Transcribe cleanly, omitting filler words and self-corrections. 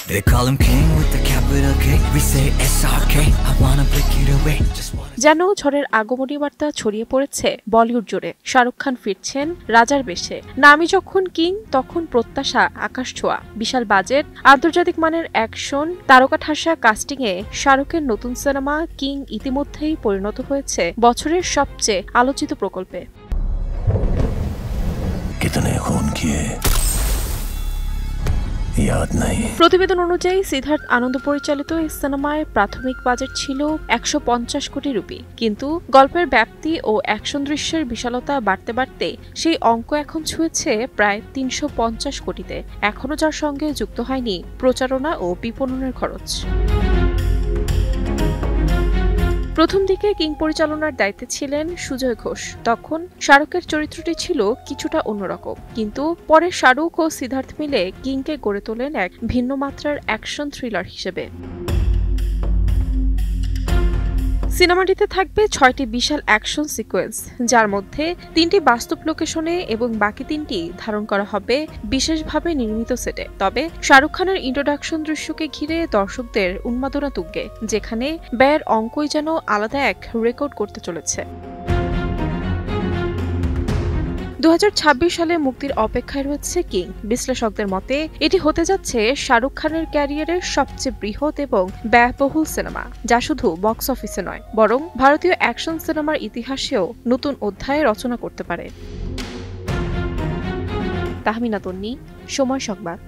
They call him king with the capital K. We say SRK. I wanna break it away. যেন ঝড়ের আগমনী বার্তা ছড়িয়ে পড়েছে বলিউড জুড়ে। শাহরুখ খান ফিরছেন রাজার বেশে। নামি যখন কিং তখন প্রত্যাশা আকাশ ছোঁয়া। বিশাল বাজেট, আন্তর্জাতিক মানের অ্যাকশন, তারকা ঠাসা কাস্টিংয়ে শাহরুখের নতুন সিনেমা কিং ইতিমধ্যেই পরিণত হয়েছে বছরের সবচেয়ে আলোচিত প্রকল্পে। প্রতিবেদন অনুযায়ী সিদ্ধার্থ আনন্দ পরিচালিত এই সিনেমায় প্রাথমিক বাজেট ছিল ১৫০ কোটি রুপি, কিন্তু গল্পের ব্যাপ্তি ও অ্যাকশন দৃশ্যের বিশালতা বাড়তে বাড়তে সেই অঙ্ক এখন ছুঁয়েছে প্রায় ৩৫০ কোটিতে। এখনও যার সঙ্গে যুক্ত হয়নি প্রচারণা ও বিপণনের খরচ। প্রথম দিকে কিং পরিচালনার দায়িত্বে ছিলেন সুজয় ঘোষ। তখন শাহরুখের চরিত্রটি ছিল কিছুটা অন্যরকম, কিন্তু পরে শাহরুখ ও সিদ্ধার্থ মিলে কিংকে গড়ে তোলেন এক ভিন্ন মাত্রার অ্যাকশন থ্রিলার হিসেবে। সিনেমাটিতে থাকবে ৬টি বিশাল অ্যাকশন সিকোয়েন্স, যার মধ্যে ৩টি বাস্তব লোকেশনে এবং বাকি ৩টি ধারণ করা হবে বিশেষভাবে নির্মিত সেটে। তবে শাহরুখ খানের ইন্ট্রোডাকশন দৃশ্যকে ঘিরে দর্শকদের উন্মাদনা তুঙ্গে, যেখানে ব্যয়ের অঙ্কই যেন আলাদা এক রেকর্ড করতে চলেছে। ২০২৬ সালে মুক্তির অপেক্ষায় রয়েছে কিং। বিশ্লেষকদের মতে এটি হতে যাচ্ছে শাহরুখ খানের ক্যারিয়ারের সবচেয়ে বৃহৎ এবং ব্যয়বহুল সিনেমা, যা শুধু বক্স অফিসে নয়, বরং ভারতীয় অ্যাকশন সিনেমার ইতিহাসেও নতুন অধ্যায় রচনা করতে পারে। তাহমিনা তন্নি, সময় সংবাদ।